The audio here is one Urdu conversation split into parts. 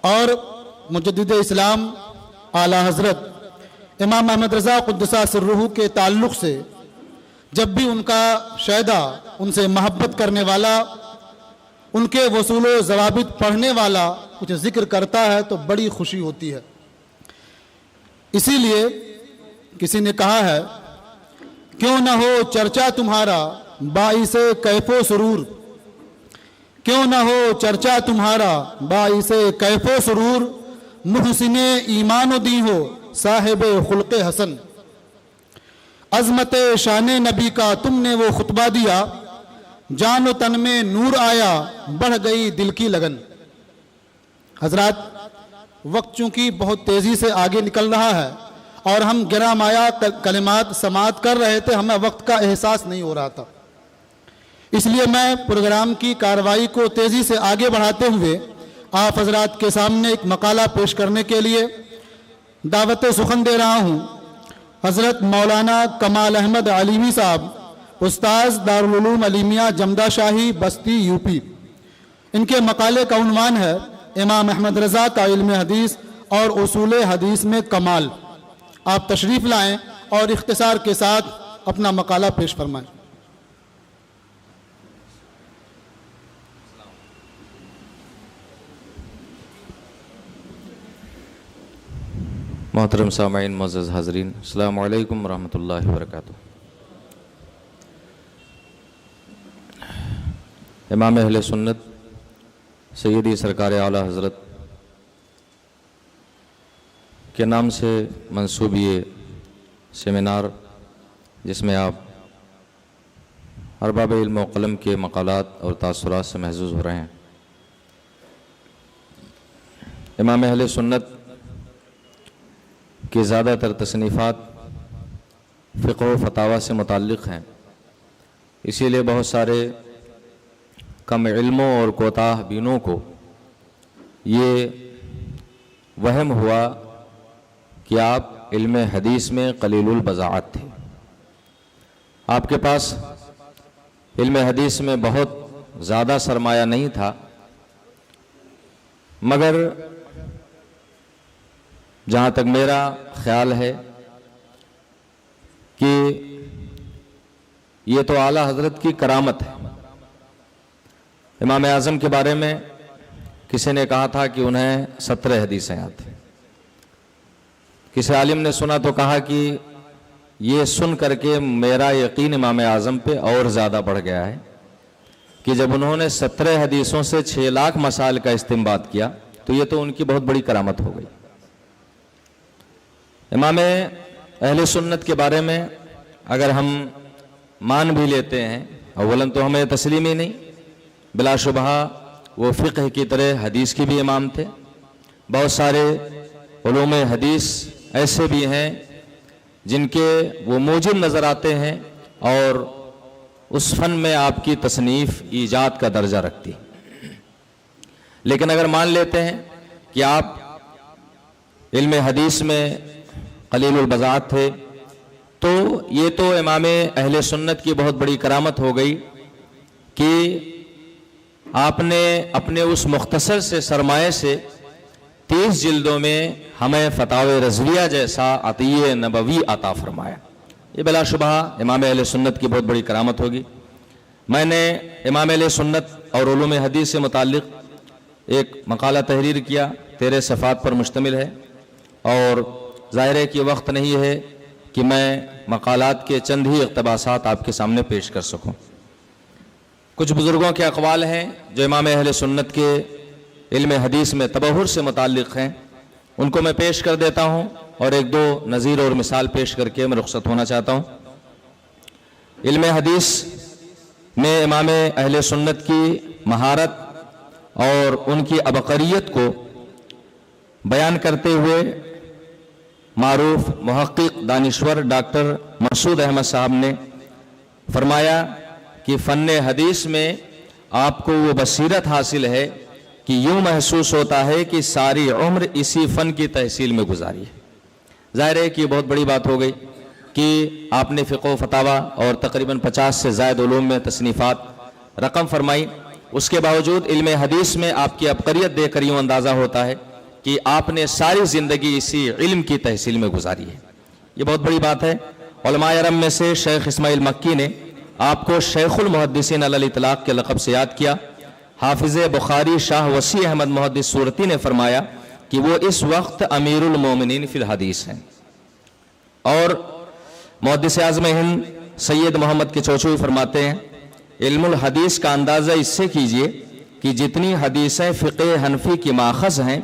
اور مجدد اسلام اعلیٰ حضرت امام احمد رضا قدس سرہ کے تعلق سے جب بھی ان کا شیدا، ان سے محبت کرنے والا، ان کے وصول و ضوابط پڑھنے والا کچھ ذکر کرتا ہے تو بڑی خوشی ہوتی ہے۔ اسی لیے کسی نے کہا ہے، کیوں نہ ہو چرچا تمہارا باعث کیف و سرور، کیوں نہ ہو چرچا تمہارا باعث کیف و سرور، محسن ایمان و دین ہو صاحب خلق حسن، عظمت شان نبی کا تم نے وہ خطبہ دیا، جان و تن میں نور آیا بڑھ گئی دل کی لگن۔ حضرات، وقت چونکہ بہت تیزی سے آگے نکل رہا ہے اور ہم گراں مایا کلمات سماعت کر رہے تھے، ہمیں وقت کا احساس نہیں ہو رہا تھا، اس لیے میں پروگرام کی کارروائی کو تیزی سے آگے بڑھاتے ہوئے آپ حضرات کے سامنے ایک مقالہ پیش کرنے کے لیے دعوت سخن دے رہا ہوں۔ حضرت مولانا کمال احمد علیمی صاحب، استاذ دارالعلوم علیمیہ جمدہ شاہی بستی یو پی، ان کے مقالے کا عنوان ہے امام احمد رضا کا علم حدیث اور اصول حدیث میں کمال۔ آپ تشریف لائیں اور اختصار کے ساتھ اپنا مقالہ پیش فرمائیں۔ محترم سامعین، معزز حاضرین، السلام علیکم ورحمۃ اللہ وبرکاتہ۔ امام اہل سنت سیدی سرکار اعلیٰ حضرت کے نام سے منسوب یہ سیمینار، جس میں آپ ارباب علم و قلم کے مقالات اور تاثرات سے محظوظ ہو رہے ہیں۔ امام اہل سنت کی زیادہ تر تصنیفات فقہ و فتاوی سے متعلق ہیں، اسی لیے بہت سارے کم علموں اور کوتاہ بینوں کو یہ وہم ہوا کہ آپ علم حدیث میں قلیل البضاعت تھے، آپ کے پاس علم حدیث میں بہت زیادہ سرمایہ نہیں تھا، مگر جہاں تک میرا خیال ہے کہ یہ تو اعلیٰ حضرت کی کرامت ہے۔ امام اعظم کے بارے میں کسی نے کہا تھا کہ انہیں 17 حدیثیں یاد تھیں۔ کسی عالم نے سنا تو کہا کہ یہ سن کر کے میرا یقین امام اعظم پہ اور زیادہ بڑھ گیا ہے کہ جب انہوں نے 17 حدیثوں سے 6 لاکھ مسائل کا استنباط کیا تو یہ تو ان کی بہت بڑی کرامت ہو گئی۔ امام اہل سنت کے بارے میں اگر ہم مان بھی لیتے ہیں، اولاً تو ہمیں تسلیم ہی نہیں، بلا شبہ وہ فقہ کی طرح حدیث کی بھی امام تھے۔ بہت سارے علوم حدیث ایسے بھی ہیں جن کے وہ موجب نظر آتے ہیں اور اس فن میں آپ کی تصنیف ایجاد کا درجہ رکھتی۔ لیکن اگر مان لیتے ہیں کہ آپ علم حدیث میں قلیل البضاعت تھے تو یہ تو امام اہل سنت کی بہت بڑی کرامت ہو گئی کہ آپ نے اپنے اس مختصر سے سرمایہ سے 30 جلدوں میں ہمیں فتاوی رضویہ جیسا عطیہ نبوی عطا فرمایا۔ یہ بلا شبہ امام اہل سنت کی بہت بڑی کرامت ہوگی۔ میں نے امام اہل سنت اور علوم حدیث سے متعلق ایک مقالہ تحریر کیا، 13 صفحات پر مشتمل ہے، اور ظاہر ہے کہ وقت نہیں ہے کہ میں مقالات کے چند ہی اقتباسات آپ کے سامنے پیش کر سکوں۔ کچھ بزرگوں کے اقوال ہیں جو امام اہل سنت کے علم حدیث میں تبحر سے متعلق ہیں، ان کو میں پیش کر دیتا ہوں اور ایک دو نظیر اور مثال پیش کر کے میں رخصت ہونا چاہتا ہوں۔ علم حدیث میں امام اہل سنت کی مہارت اور ان کی عبقریت کو بیان کرتے ہوئے معروف محقق دانشور ڈاکٹر مسعود احمد صاحب نے فرمایا کہ فن حدیث میں آپ کو وہ بصیرت حاصل ہے کہ یوں محسوس ہوتا ہے کہ ساری عمر اسی فن کی تحصیل میں گزاری ہے۔ ظاہر ہے کہ یہ بہت بڑی بات ہو گئی کہ آپ نے فقہ و فتاوی اور تقریباً 50 سے زائد علوم میں تصنیفات رقم فرمائی، اس کے باوجود علم حدیث میں آپ کی عبقریت دیکھ کر یوں اندازہ ہوتا ہے کہ آپ نے ساری زندگی اسی علم کی تحصیل میں گزاری ہے. یہ بہت بڑی بات ہے. علماء عرب میں سے شیخ اسماعیل مکی نے آپ کو شیخ المحدثین علی الاطلاق کے لقب سے یاد کیا. حافظ بخاری شاہ وسیع احمد محدث سورتی نے فرمایا کہ وہ اس وقت امیر المومنین فی الحدیث ہیں. اور محدث اعظم ہند سید محمد کے چوچوئی فرماتے ہیں علم الحدیث کا اندازہ اس سے کیجئے کہ جتنی حدیثیں فقہ حنفی کی ماخذ ہیں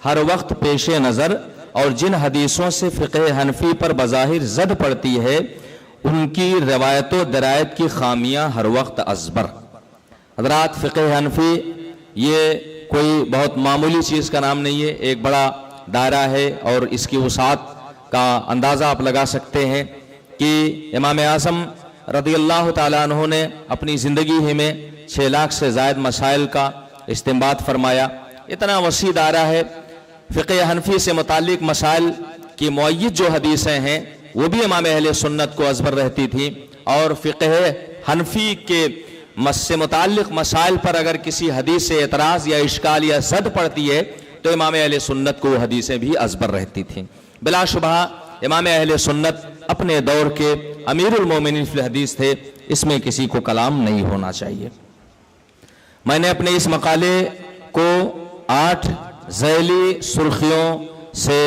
ہر وقت پیش نظر، اور جن حدیثوں سے فقہ حنفی پر بظاہر زد پڑتی ہے ان کی روایت و درایت کی خامیاں ہر وقت ازبر. حضرات، فقہ حنفی یہ کوئی بہت معمولی چیز کا نام نہیں ہے، ایک بڑا دائرہ ہے، اور اس کی وسعت کا اندازہ آپ لگا سکتے ہیں کہ امام اعظم رضی اللہ تعالیٰ عنہ نے اپنی زندگی ہی میں 6 لاکھ سے زائد مسائل کا استنباط فرمایا. اتنا وسیع دائرہ ہے. فقہ حنفی سے متعلق مسائل کی معید جو حدیثیں ہیں وہ بھی امام اہل سنت کو ازبر رہتی تھیں، اور فقہ حنفی کے سے متعلق مسائل پر اگر کسی حدیث سے اعتراض یا اشکال یا زد پڑتی ہے تو امام اہل سنت کو وہ حدیثیں بھی ازبر رہتی تھیں. بلا شبہ امام اہل سنت اپنے دور کے امیر المومنین فی الحدیث تھے، اس میں کسی کو کلام نہیں ہونا چاہیے. میں نے اپنے اس مقالے کو 8 ذیلی سرخیوں سے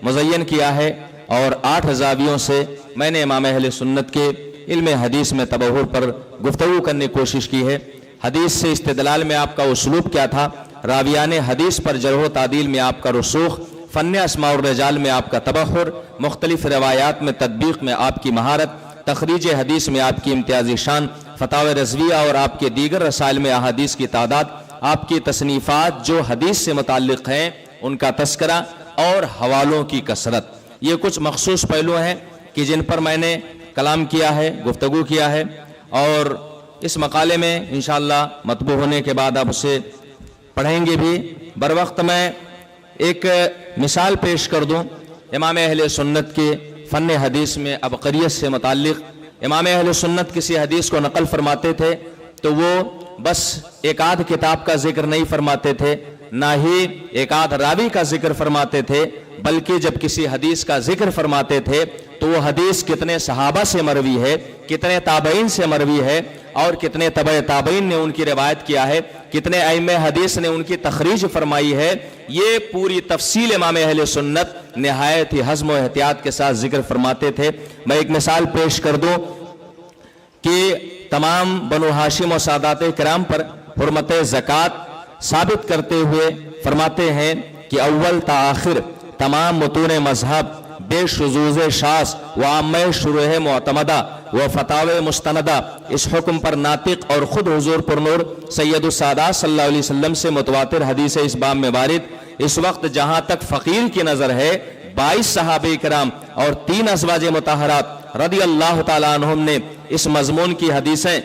مزین کیا ہے، اور 8 زاویوں سے میں نے امام اہل سنت کے علم حدیث میں تبحر پر گفتگو کرنے کی کوشش کی ہے. حدیث سے استدلال میں آپ کا اسلوب کیا تھا، راویان حدیث پر جرح و تعدیل میں آپ کا رسوخ، فن اسماء الرجال میں آپ کا تبحر، مختلف روایات میں تطبیق میں آپ کی مہارت، تخریج حدیث میں آپ کی امتیازی شان، فتاوی رضویہ اور آپ کے دیگر رسائل میں احادیث کی تعداد، آپ کی تصنیفات جو حدیث سے متعلق ہیں ان کا تذکرہ، اور حوالوں کی کثرت. یہ کچھ مخصوص پہلو ہیں کہ جن پر میں نے کلام کیا ہے، گفتگو کیا ہے، اور اس مقالے میں انشاءاللہ مطبوع ہونے کے بعد آپ اسے پڑھیں گے بھی. بر وقت میں ایک مثال پیش کر دوں امام اہل سنت کے فن حدیث میں عبقریت سے متعلق. امام اہل سنت کسی حدیث کو نقل فرماتے تھے تو وہ بس ایک آدھ کتاب کا ذکر نہیں فرماتے تھے، نہ ہی ایک آدھ راوی کا ذکر فرماتے تھے، بلکہ جب کسی حدیث کا ذکر فرماتے تھے تو وہ حدیث کتنے صحابہ سے مروی ہے، کتنے تابعین سے مروی ہے، اور کتنے تبع تابعین نے ان کی روایت کیا ہے، کتنے ائمہ حدیث نے ان کی تخریج فرمائی ہے، یہ پوری تفصیل امام اہل سنت نہایت ہی حزم و احتیاط کے ساتھ ذکر فرماتے تھے. میں ایک مثال پیش کر دوں کہ تمام بنو ہاشم و سادات کرام پر حرمت زکوٰۃ ثابت کرتے ہوئے فرماتے ہیں کہ اول تا آخر تمام متون مذہب بے شذوذ شاذ و عامہ شروح معتمدہ و فتاوی مستندہ اس حکم پر ناطق اور خود حضور پر نور سید السادات صلی اللہ علیہ وسلم سے متواتر حدیث اس باب میں وارد. اس وقت جہاں تک فقیر کی نظر ہے 22 صحابہ کرام اور 3 ازواج مطہرات رضی اللہ تعالیٰ عنہم نے اس مضمون کی حدیثیں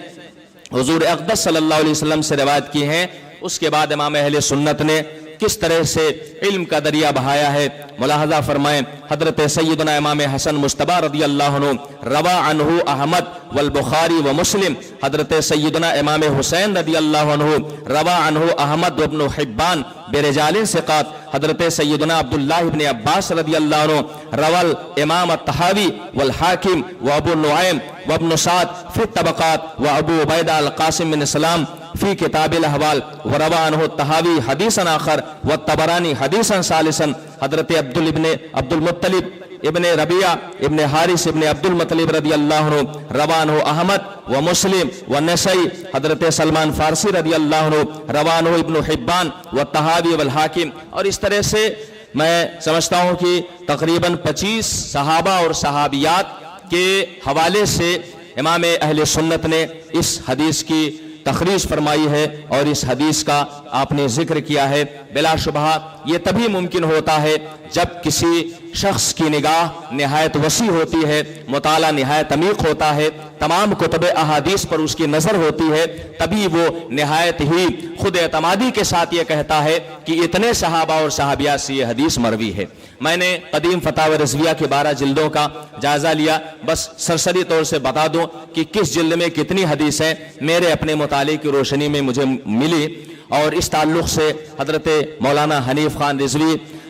حضور اقدس صلی اللہ علیہ وسلم سے روایت کی ہیں. اس کے بعد امام اہل سنت نے کس طرح سے علم کا دریا بہایا ہے ملاحظہ فرمائیں. حضرت سیدنا امام حسن مجتبی رضی اللہ عنہ روا عنہ احمد والبخاری و مسلم، حضرت سیدنا امام حسین رضی اللہ عنہ روا عنہ احمد وابن حبان برجال ثقات، حضرت سیدنا عبداللہ ابن عباس رضی اللہ عنہ روال امام الطحاوی والحاکم و ابو نعیم وابن سعد فی الطبقات و ابو عبیدہ القاسم بن سلام فی کتاب الاحوال وروا عنہ الطحاوی حدیثا آخر والطبرانی حدیثا ثالثا، حضرت عبد المطلب ابن ربیعہ ابن حارث ابن عبد المطلب رضی اللہ عنہ روا عنہ احمد و مسلم و نسائی، حضرت سلمان فارسی رضی اللہ عنہ روا عنہ ابن حبان و طحاوی والحاکم. اور اس طرح سے میں سمجھتا ہوں کہ تقریباً 25 صحابہ اور صحابیات کے حوالے سے امام اہل سنت نے اس حدیث کی تخریج فرمائی ہے اور اس حدیث کا آپ نے ذکر کیا ہے. بلا شبہ یہ تبھی ممکن ہوتا ہے جب کسی شخص کی نگاہ نہایت وسیع ہوتی ہے، مطالعہ نہایت عمیق ہوتا ہے، تمام کتب احادیث پر اس کی نظر ہوتی ہے، تبھی وہ نہایت ہی خود اعتمادی کے ساتھ یہ کہتا ہے کہ اتنے صحابہ اور صحابیات سے یہ حدیث مروی ہے. میں نے قدیم فتاوی رضویہ کے 12 جلدوں کا جائزہ لیا. بس سرسری طور سے بتا دوں کہ کس جلد میں کتنی حدیثیں میرے اپنے مطالعے کی روشنی میں مجھے ملی، اور اس تعلق سے حضرت مولانا حنیف خان رضوی